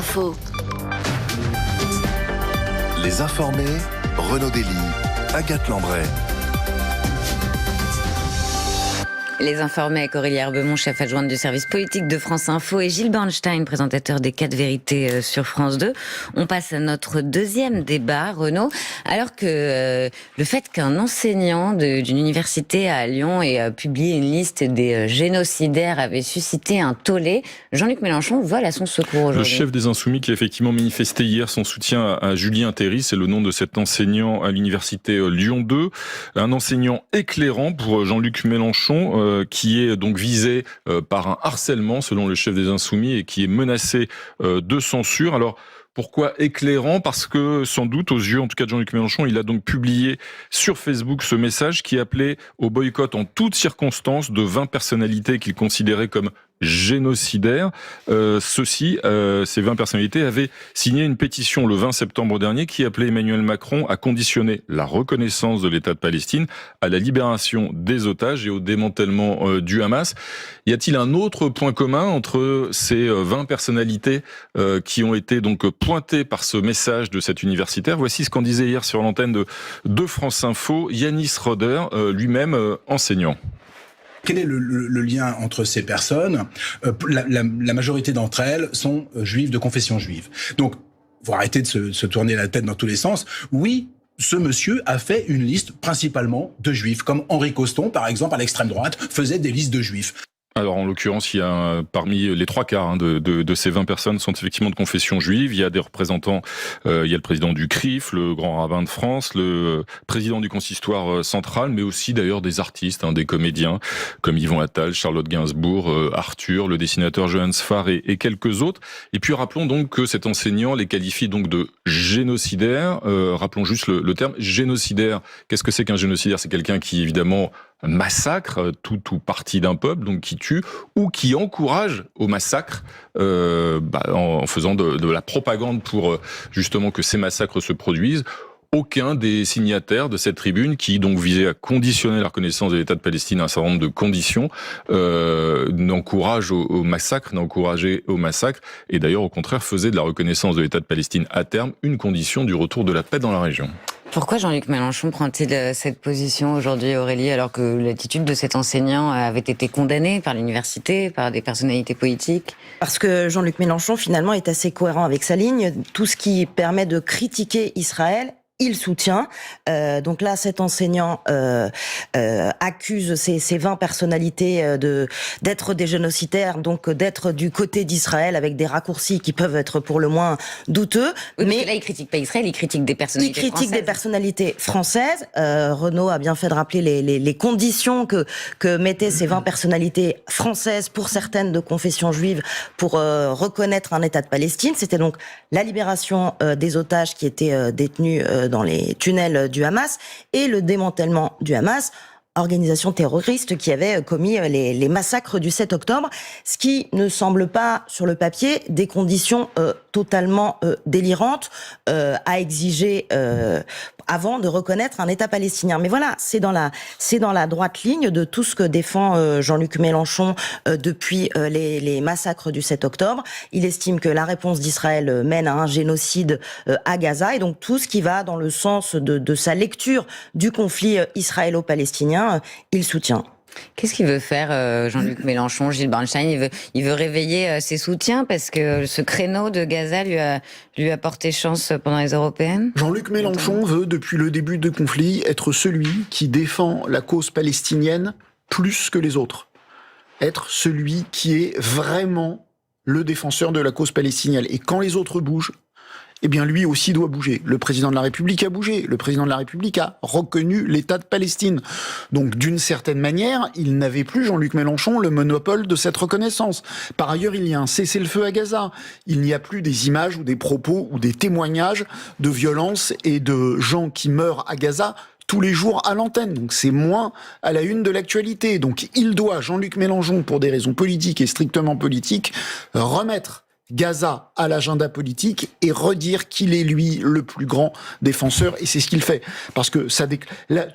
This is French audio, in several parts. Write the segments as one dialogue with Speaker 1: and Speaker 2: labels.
Speaker 1: Info.
Speaker 2: Les informés, Renaud Dely, Agathe Lambray.
Speaker 3: Les informés avec Aurélie Herbemont, chef adjointe du service politique de France Info, et Gilles Bernstein, présentateur des 4 vérités sur France 2. On passe à notre deuxième débat, Renaud. Alors que le fait qu'un enseignant d'une université à Lyon ait publié une liste des génocidaires avait suscité un tollé, Jean-Luc Mélenchon vole à son secours aujourd'hui.
Speaker 4: Le chef des Insoumis qui a effectivement manifesté hier son soutien à Julien Terry, c'est le nom de cet enseignant à l'université Lyon 2. Un enseignant éclairant pour Jean-Luc Mélenchon, qui est donc visé par un harcèlement selon le chef des Insoumis et qui est menacé de censure. Alors pourquoi éclairant ? Parce que sans doute aux yeux en tout cas de Jean-Luc Mélenchon, il a donc publié sur Facebook ce message qui appelait au boycott en toutes circonstances de 20 personnalités qu'il considérait comme génocidaires. Ces 20 personnalités avaient signé une pétition le 20 septembre dernier qui appelait Emmanuel Macron à conditionner la reconnaissance de l'État de Palestine à la libération des otages et au démantèlement du Hamas. Y a-t-il un autre point commun entre ces 20 personnalités qui ont été donc pointées par ce message de cet universitaire ? Voici ce qu'en disait hier sur l'antenne de France Info Yanis Roder, lui-même enseignant.
Speaker 5: Quel est le lien entre ces personnes ? La majorité d'entre elles sont juives de confession juive. Donc, faut arrêter de se tourner la tête dans tous les sens. Oui, ce monsieur a fait une liste principalement de juifs, comme Henri Coston, par exemple, à l'extrême droite, faisait des listes de juifs.
Speaker 4: Alors en l'occurrence, il y a parmi les 3/4 de ces 20 personnes sont effectivement de confession juive. Il y a des représentants, il y a le président du CRIF, le grand rabbin de France, le président du consistoire central, mais aussi d'ailleurs des artistes, des comédiens comme Yvon Attal, Charlotte Gainsbourg, Arthur, le dessinateur Johannes Farr et quelques autres. Et puis rappelons donc que cet enseignant les qualifie donc de génocidaires. Rappelons juste le terme génocidaire. Qu'est-ce que c'est qu'un génocidaire ? C'est quelqu'un qui évidemment massacre tout ou partie d'un peuple, donc qui tue ou qui encourage au massacre en faisant de la propagande pour justement que ces massacres se produisent. Aucun des signataires de cette tribune, qui donc visait à conditionner la reconnaissance de l'État de Palestine à un certain nombre de conditions, n'encourage au massacre, n'encourageait au massacre, et d'ailleurs au contraire faisait de la reconnaissance de l'État de Palestine à terme une condition du retour de la paix dans la région.
Speaker 3: Pourquoi Jean-Luc Mélenchon prend-il cette position aujourd'hui, Aurélie, alors que l'attitude de cet enseignant avait été condamnée par l'université, par des personnalités politiques ?
Speaker 6: Parce que Jean-Luc Mélenchon, finalement, est assez cohérent avec sa ligne. Tout ce qui permet de critiquer Israël, il soutient. Donc là, cet enseignant accuse ces 20 personnalités d'être des génocidaires, donc d'être du côté d'Israël, avec des raccourcis qui peuvent être pour le moins douteux.
Speaker 3: Oui, mais là, il critique pas Israël, il critique des personnalités françaises.
Speaker 6: Il critique des personnalités françaises. Renaud a bien fait de rappeler les conditions que mettaient ces 20 personnalités françaises, pour certaines de confession juive, pour reconnaître un État de Palestine. C'était donc la libération des otages qui étaient détenus dans les tunnels du Hamas, et le démantèlement du Hamas, organisation terroriste qui avait commis les massacres du 7 octobre, ce qui ne semble pas, sur le papier, des conditions totalement délirantes à exiger avant de reconnaître un État palestinien. Mais voilà, c'est dans la droite ligne de tout ce que défend Jean-Luc Mélenchon depuis les massacres du 7 octobre. Il estime que la réponse d'Israël mène à un génocide à Gaza, et donc tout ce qui va dans le sens de sa lecture du conflit israélo-palestinien, il soutient.
Speaker 3: Qu'est-ce qu'il veut faire, Jean-Luc Mélenchon, Gilles Bernstein ? Il veut réveiller ses soutiens parce que ce créneau de Gaza lui a porté chance pendant les européennes ?
Speaker 7: Jean-Luc Mélenchon veut, depuis le début du conflit, être celui qui défend la cause palestinienne plus que les autres. Être celui qui est vraiment le défenseur de la cause palestinienne. Et quand les autres bougent, eh bien lui aussi doit bouger. Le président de la République a bougé. Le président de la République a reconnu l'État de Palestine. Donc d'une certaine manière, il n'avait plus, Jean-Luc Mélenchon, le monopole de cette reconnaissance. Par ailleurs, il y a un cessez-le-feu à Gaza. Il n'y a plus des images ou des propos ou des témoignages de violence et de gens qui meurent à Gaza tous les jours à l'antenne. Donc c'est moins à la une de l'actualité. Donc il doit, Jean-Luc Mélenchon, pour des raisons politiques et strictement politiques, remettre Gaza à l'agenda politique et redire qu'il est lui le plus grand défenseur, et c'est ce qu'il fait. Parce que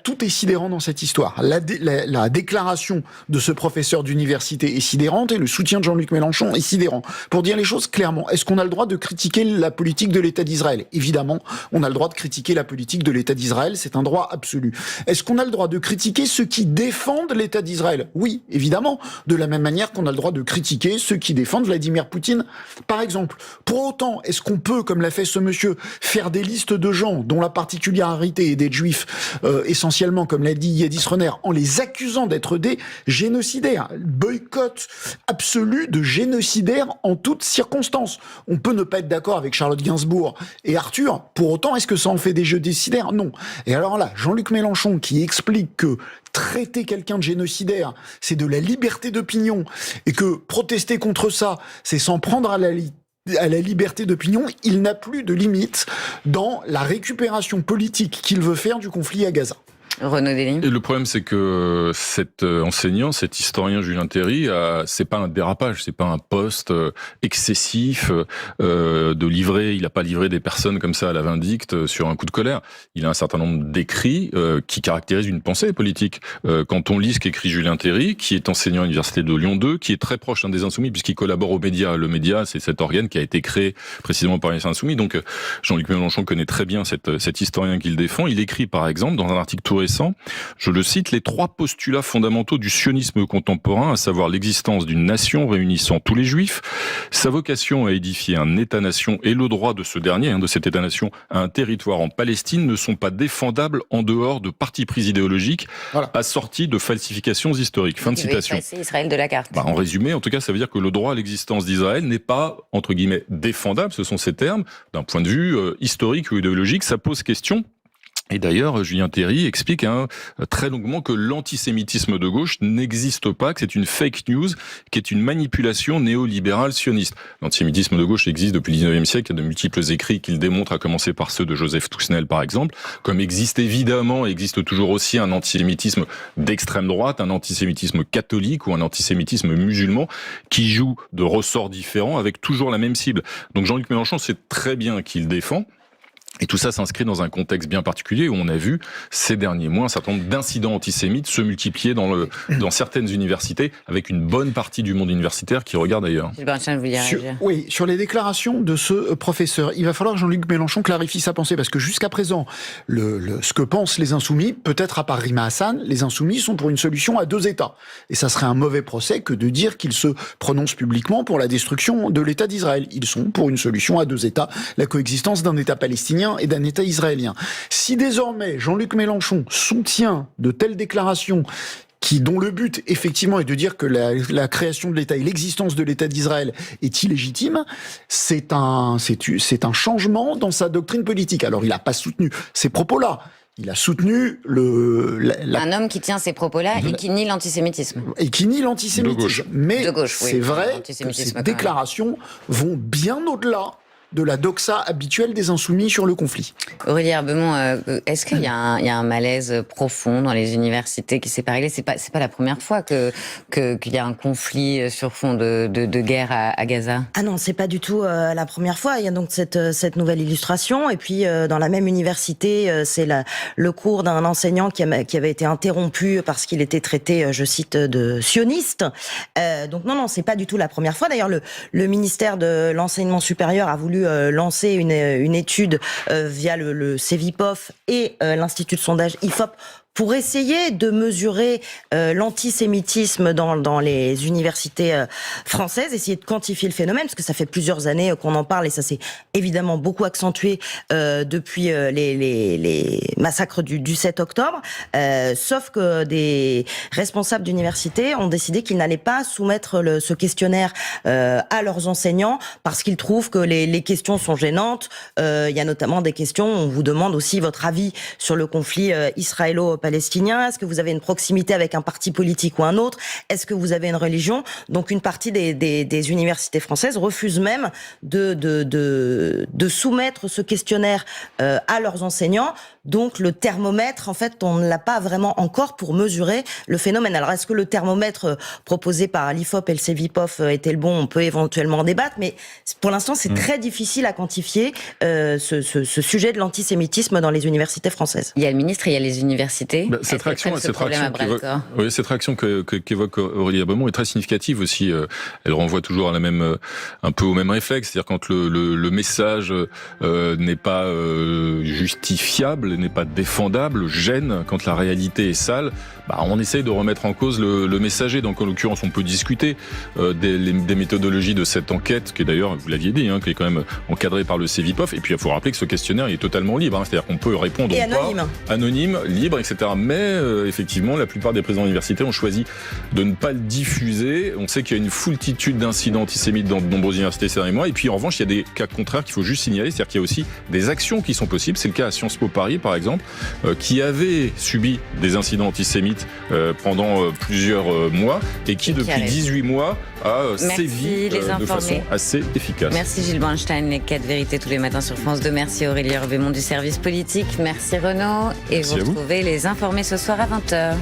Speaker 7: tout est sidérant dans cette histoire. La déclaration de ce professeur d'université est sidérante et le soutien de Jean-Luc Mélenchon est sidérant. Pour dire les choses clairement, est-ce qu'on a le droit de critiquer la politique de l'État d'Israël ? Évidemment, on a le droit de critiquer la politique de l'État d'Israël, c'est un droit absolu. Est-ce qu'on a le droit de critiquer ceux qui défendent l'État d'Israël ? Oui, évidemment, de la même manière qu'on a le droit de critiquer ceux qui défendent Vladimir Poutine, par exemple. Pour autant, est-ce qu'on peut, comme l'a fait ce monsieur, faire des listes de gens dont la particularité est d'être juifs, essentiellement, comme l'a dit Yadis Renner, en les accusant d'être des génocidaires ? Boycott absolu de génocidaires en toutes circonstances. On peut ne pas être d'accord avec Charlotte Gainsbourg et Arthur, pour autant, est-ce que ça en fait des génocidaires ? Non. Et alors là, Jean-Luc Mélenchon qui explique que traiter quelqu'un de génocidaire, c'est de la liberté d'opinion, et que protester contre ça, c'est s'en prendre à la liberté d'opinion, il n'a plus de limite dans la récupération politique qu'il veut faire du conflit à Gaza.
Speaker 3: Renaud Dély.
Speaker 4: Et le problème, c'est que cet enseignant, cet historien Julien Terry, c'est pas un dérapage, c'est pas un poste excessif de livrer. Il a pas livré des personnes comme ça à la vindicte sur un coup de colère. Il a un certain nombre d'écrits qui caractérisent une pensée politique. Quand on lit ce qu'écrit Julien Terry, qui est enseignant à l'université de Lyon 2, qui est très proche des Insoumis puisqu'il collabore aux médias. Le média, c'est cet organe qui a été créé précisément par les Insoumis. Donc Jean-Luc Mélenchon connaît très bien cet historien qu'il défend. Il écrit par exemple dans un article tout récent, je le cite, les 3 postulats fondamentaux du sionisme contemporain, à savoir l'existence d'une nation réunissant tous les juifs, sa vocation à édifier un État-nation et le droit de ce dernier, de cet État-nation, à un territoire en Palestine ne sont pas défendables en dehors de partis pris idéologiques assortis de falsifications historiques. Fin de citation.
Speaker 3: C'est Israël de la carte.
Speaker 4: En résumé, en tout cas, ça veut dire que le droit à l'existence d'Israël n'est pas, entre guillemets, défendable, ce sont ces termes, d'un point de vue historique ou idéologique, ça pose question. Et d'ailleurs, Julien Terry explique très longuement que l'antisémitisme de gauche n'existe pas, que c'est une fake news, qui est une manipulation néolibérale sioniste. L'antisémitisme de gauche existe depuis le 19e siècle, il y a de multiples écrits qui le démontrent, à commencer par ceux de Joseph Tousnel par exemple, comme existe toujours aussi un antisémitisme d'extrême droite, un antisémitisme catholique ou un antisémitisme musulman, qui joue de ressorts différents avec toujours la même cible. Donc Jean-Luc Mélenchon sait très bien qu'il défend. Et tout ça s'inscrit dans un contexte bien particulier où on a vu ces derniers mois un certain nombre d'incidents antisémites se multiplier dans certaines universités, avec une bonne partie du monde universitaire qui regarde ailleurs.
Speaker 7: Sur les déclarations de ce professeur, il va falloir que Jean-Luc Mélenchon clarifie sa pensée, parce que jusqu'à présent, ce que pensent les Insoumis, peut-être à part Rima Hassan, les Insoumis sont pour une solution à 2 États. Et ça serait un mauvais procès que de dire qu'ils se prononcent publiquement pour la destruction de l'État d'Israël. Ils sont pour une solution à 2 États, la coexistence d'un État palestinien et d'un État israélien. Si désormais Jean-Luc Mélenchon soutient de telles déclarations dont le but, effectivement, est de dire que la création de l'État et l'existence de l'État d'Israël est illégitime, c'est un changement dans sa doctrine politique. Alors, il n'a pas soutenu ces propos-là. Il a soutenu
Speaker 3: un homme qui tient ces propos-là et qui nie l'antisémitisme.
Speaker 4: De gauche.
Speaker 7: Mais c'est vrai que ces déclarations vont bien au-delà de la doxa habituelle des Insoumis sur le conflit.
Speaker 3: Aurélie Herbemont, est-ce qu'il y a un malaise profond dans les universités qui s'est pas réglé ? C'est pas la première fois qu'il y a un conflit sur fond de guerre à Gaza.
Speaker 6: Ah non, c'est pas du tout la première fois. Il y a donc cette nouvelle illustration, et puis dans la même université, c'est le cours d'un enseignant qui avait été interrompu parce qu'il était traité, je cite, de sioniste. Donc non, c'est pas du tout la première fois. D'ailleurs, le ministère de l'enseignement supérieur a voulu lancer une étude via le CEVIPOF et l'Institut de sondage IFOP pour essayer de mesurer l'antisémitisme dans les universités françaises, essayer de quantifier le phénomène, parce que ça fait plusieurs années qu'on en parle, et ça s'est évidemment beaucoup accentué depuis les massacres du 7 octobre. Sauf que des responsables d'universités ont décidé qu'ils n'allaient pas soumettre ce questionnaire à leurs enseignants, parce qu'ils trouvent que les questions sont gênantes. Il y a notamment des questions, on vous demande aussi votre avis sur le conflit israélo-palestinien. Est-ce que vous avez une proximité avec un parti politique ou un autre? Est-ce que vous avez une religion? Donc une partie des universités françaises refusent même de soumettre ce questionnaire à leurs enseignants, Donc le thermomètre, en fait, on ne l'a pas vraiment encore pour mesurer le phénomène. Alors est-ce que le thermomètre proposé par l'IFOP et le Cevipof était le bon? On peut éventuellement en débattre, mais pour l'instant c'est très difficile à quantifier ce sujet de l'antisémitisme dans les universités françaises.
Speaker 3: Il y a le ministre et il y a les universités.
Speaker 4: Cette réaction qu'évoque Aurélie Herbemont est très significative aussi. Elle renvoie toujours à un peu au même réflexe, c'est-à-dire quand le message n'est pas justifiable, n'est pas défendable, gêne, quand la réalité est sale, on essaye de remettre en cause le messager. Donc en l'occurrence, on peut discuter des méthodologies de cette enquête, qui est d'ailleurs, vous l'aviez dit, qui est quand même encadrée par le Cevipof. Et puis il faut rappeler que ce questionnaire est totalement libre, c'est-à-dire qu'on peut répondre ou pas, anonyme, libre, etc. Mais effectivement, la plupart des présidents universitaires ont choisi de ne pas le diffuser. On sait qu'il y a une foultitude d'incidents antisémites dans de nombreuses universités ces derniers mois. Et puis en revanche, il y a des cas contraires qu'il faut juste signaler, c'est-à-dire qu'il y a aussi des actions qui sont possibles. C'est le cas à Sciences Po Paris, par exemple, qui avait subi des incidents antisémites pendant plusieurs mois et qui depuis 18 mois a sévi de façon assez efficace.
Speaker 3: Merci Gilles Bernstein, les 4 vérités tous les matins sur France 2. Merci Aurélie Herbemont du service politique. Merci Renaud. Et vous retrouvez les informés ce soir à 20h.